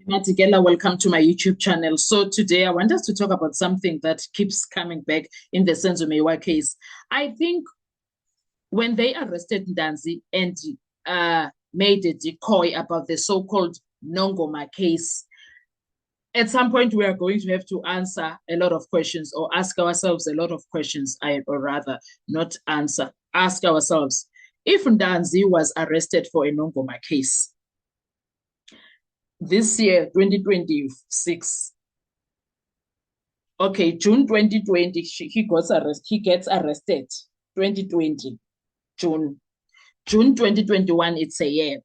Matigela, welcome to my YouTube channel. So today I want us to talk about something that keeps coming back in the Senzo Mewa case. I think when they arrested Ndanzi and made a decoy about the so-called Nongoma case, at some point we are going to have to answer a lot of questions or ask ourselves a lot of questions, or rather not answer, ask ourselves, if Ndanzi was arrested for a Nongoma case, this year, 2026. Okay, June 2020, he gets arrested. 2020, June. June 2021, it's a year.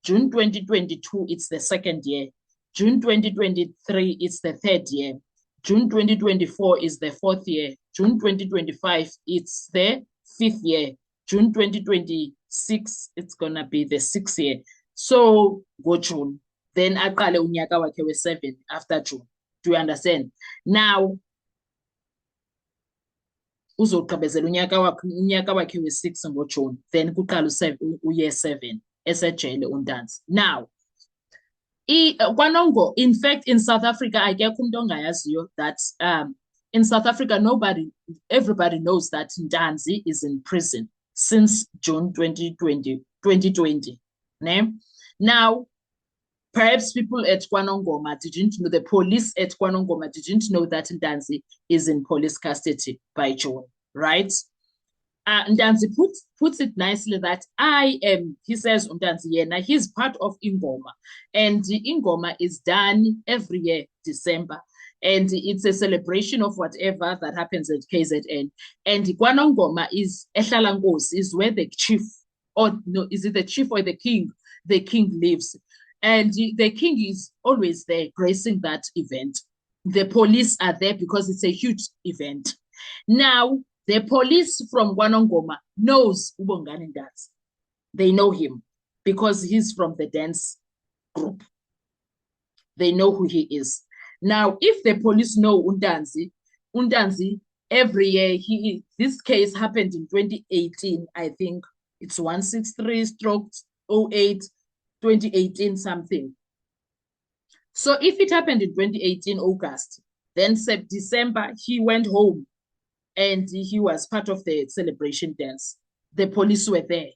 June 2022, it's the second year. June 2023, it's the third year. June 2024 is the fourth year. June 2025, it's the fifth year. June 2026, it's gonna be the sixth year. So go June. Then aqale unyaka wakhe we-7 after June. Do you understand? Now, uzogqibezela unyaka wakhe we-6 ngoJune. Then kuqala uyear 7 esejele uNtanzi. Now, kwanongo, in fact, in South Africa, akekho umuntu ongayaziyo that in South Africa, everybody knows that Ntanzi is in prison since June 2020. Ne? Now, perhaps people at KwaNongoma didn't know, the police at KwaNongoma didn't know that Ntanzi is in police custody by June, right? Ntanzi puts it nicely that he says Ntanzi yena, he's part of Ingoma, and Ingoma is done every year, December, and it's a celebration of whatever that happens at KZN. And KwaNongoma is Ehlala Nkosi, is where the chief, or no, is it the chief or the king? The king lives. And the king is always there gracing that event. The police are there because it's a huge event. Now, the police from KwaNongoma knows Ubongani Ntanzi. They know him because he's from the dance group. They know who he is. Now, if the police know Ntanzi, every year, this case happened in 2018, I think. It's 163/08. 2018 something. So if it happened in 2018 August, then December, he went home and he was part of the celebration dance. The police were there.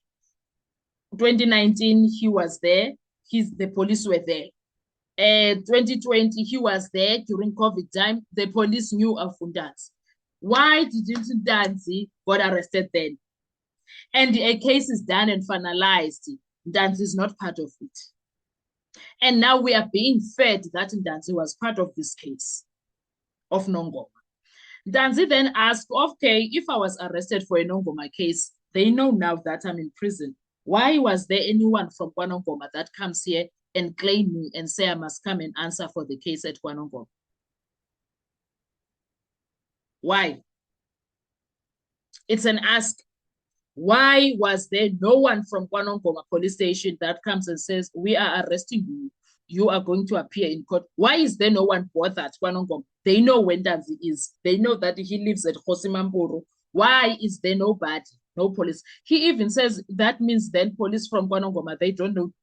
2019, he was there. The police were there. 2020, he was there during COVID time. The police knew of Ntanzi. Why didn't Ntanzi got arrested then? And a case is done and finalized. Ntanzi is not part of it. And now we are being fed that Ntanzi was part of this case of Nongoma. Ntanzi then asked, okay, if I was arrested for a Nongoma case, they know now that I'm in prison. Why was there anyone from KwaNongoma that comes here and claim me and say I must come and answer for the case at KwaNongoma? Why? It's an ask. Why was there no one from KwaNongoma police station that comes and says, we are arresting you, you are going to appear in court? Why is there no one bothered at KwaNongoma? They know where Ntanzi is. They know that he lives at Kgosimampuru. Why is there nobody, no police? He even says that means then police from KwaNongoma, they don't know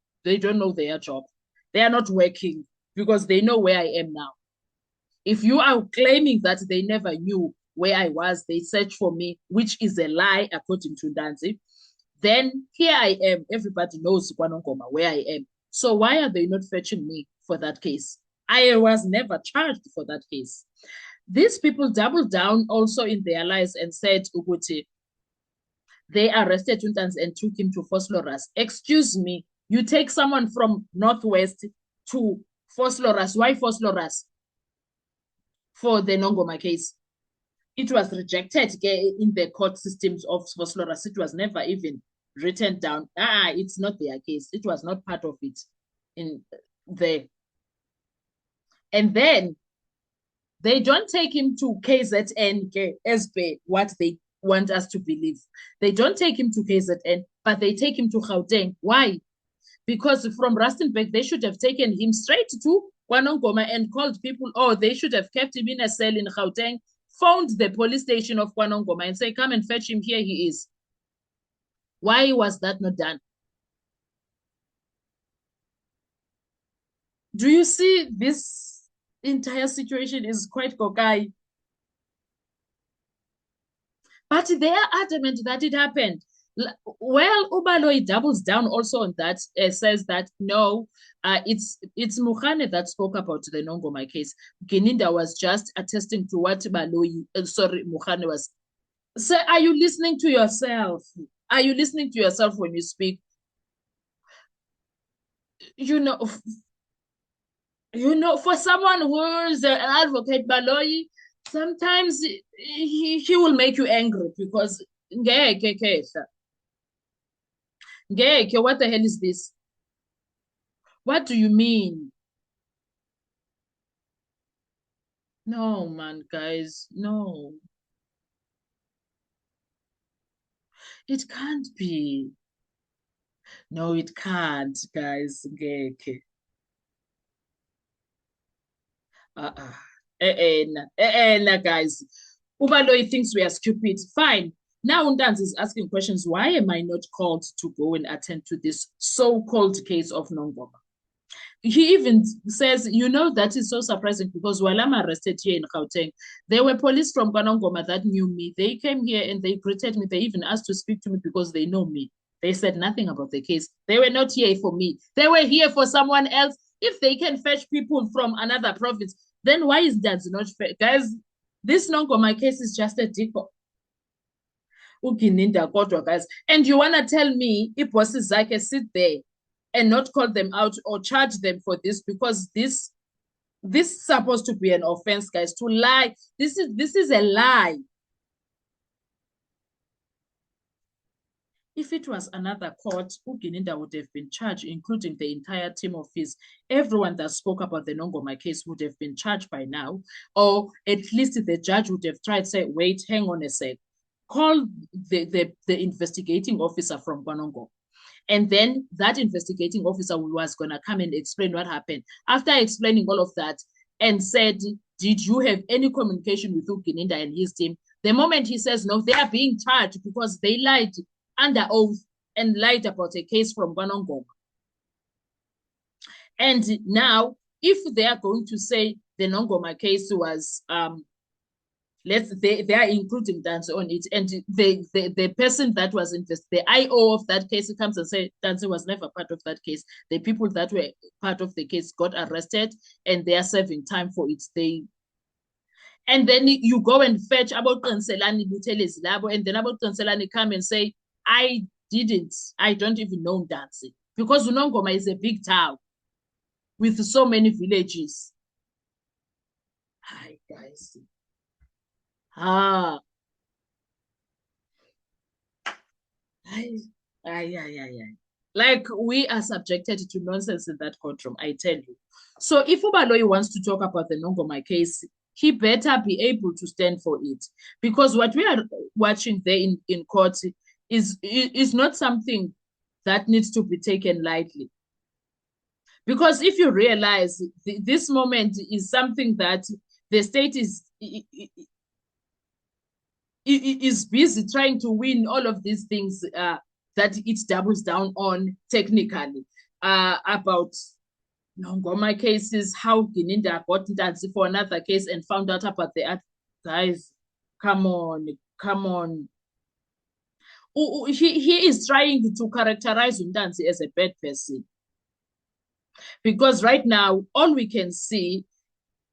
their job. They are not working because they know where I am now. If you are claiming that they never knew where I was, they search for me, which is a lie according to Ntanzi, then here I am. Everybody knows KwaNongoma where I am. So why are they not fetching me for that case? I was never charged for that case. These people doubled down also in their lies and said, Uguti, they arrested Ntanzi and took him to Vosloorus. Excuse me, you take someone from Northwest to Vosloorus. Why Vosloorus? For the Nongoma case. It was rejected in the court systems of Vosloorus. It was never even written down. It's not their case. It was not part of it in there. And then they don't take him to KZN, SB, what they want us to believe. They don't take him to KZN, but they take him to Gauteng. Why? Because from Rustenburg, they should have taken him straight to KwaNongoma and called people, they should have kept him in a cell in Gauteng, phoned the police station of KwaNongoma and say, come and fetch him, here he is. Why was that not done? Do you see this entire situation is quite cocky? But they are adamant that it happened. Well, Ubaloyi doubles down also on that, says that no, it's Mukhane that spoke about the Nongoma case. Gininda was just attesting to what Mukhane was. So are you listening to yourself? Are you listening to yourself when you speak? You know, for someone who's an advocate, Baloyi, sometimes he will make you angry because what the hell is this? What do you mean? No, man, guys, no. It can't be. No, it can't, guys. Uh-uh. Guys. Ubaloyi thinks we are stupid. Fine. Now Undans is asking questions. Why am I not called to go and attend to this so-called case of Nongoma? He even says, that is so surprising because while I'm arrested here in Gauteng, there were police from KwaNongoma that knew me. They came here and they greeted me. They even asked to speak to me because they know me. They said nothing about the case. They were not here for me. They were here for someone else. If they can fetch people from another province, then why is that not fair? Guys, this Nongoma case is just a decoy. Guys. And you want to tell me if bosses Zake sit there and not call them out or charge them for this because this is supposed to be an offense, guys. To lie, this is a lie. If it was another court, Ugininda would have been charged, including the entire team of his. Everyone that spoke about the Nongoma case would have been charged by now, or at least the judge would have tried to say, wait, hang on a sec. Call the investigating officer from KwaNongoma. And then that investigating officer was going to come and explain what happened. After explaining all of that and said, did you have any communication with Ugininda and his team? The moment he says no, they are being charged because they lied under oath and lied about a case from KwaNongoma. And now, if they are going to say the Nongoma case was they are including Dancy on it, and the person that was the IO of that case comes and say Dancy was never part of that case. The people that were part of the case got arrested and they are serving time for it. And then you go and fetch about Kanselani Buteles Labo, and then about Kanselani come and say, I don't even know Dancy. Because Unongoma is a big town with so many villages. Hi, guys. Like we are subjected to nonsense in that courtroom, I tell you. So if Ubaloyi wants to talk about the Nongoma case, he better be able to stand for it. Because what we are watching there in court is not something that needs to be taken lightly. Because if you realize this moment is something that the state is busy trying to win all of these things that it doubles down on technically about Nongoma cases, how Gininda got Ntanzi for another case and found out about the other guys. Come on. He is trying to characterize Ntanzi as a bad person. Because right now, all we can see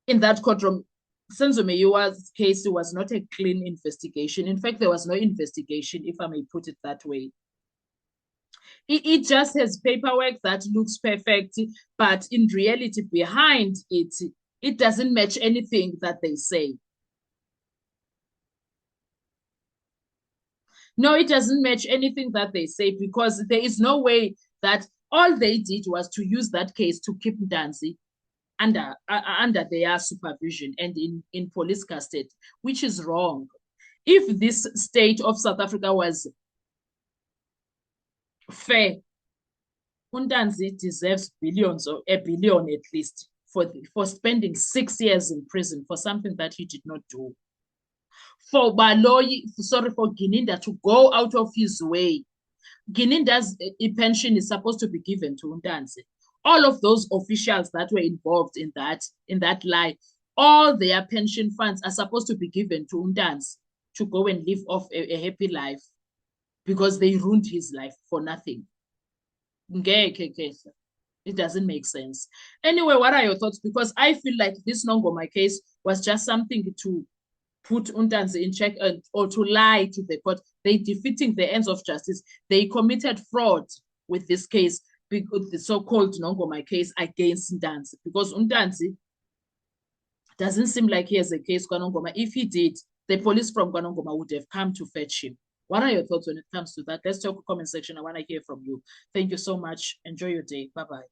in that courtroom, Senzo Meyiwa's case was not a clean investigation. In fact, there was no investigation, if I may put it that way. It just has paperwork that looks perfect, but in reality, behind it, it doesn't match anything that they say. No, it doesn't match anything that they say because there is no way that all they did was to use that case to keep Ntanzi under their supervision and in police custody, which is wrong. If this state of South Africa was fair, Ntanzi deserves billions or a billion at least for spending 6 years in prison for something that he did not do. For Gininda to go out of his way. Gininda's pension is supposed to be given to Ntanzi. all of those officials that were involved in that lie, all their pension funds are supposed to be given to Untanzi to go and live off a happy life because they ruined his life for nothing. It doesn't make sense. Anyway, what are your thoughts? Because I feel like this Nongoma case was just something to put Untanzi in check or to lie to the court. They defeating the ends of justice. They committed fraud with this case, because the so-called Nongoma case against Untanzi, because Untanzi doesn't seem like he has a case KwaNongoma. If he did, the police from KwaNongoma would have come to fetch him. What are your thoughts when it comes to that? Let's talk comment section. I want to hear from you. Thank you so much. Enjoy your day. Bye-bye.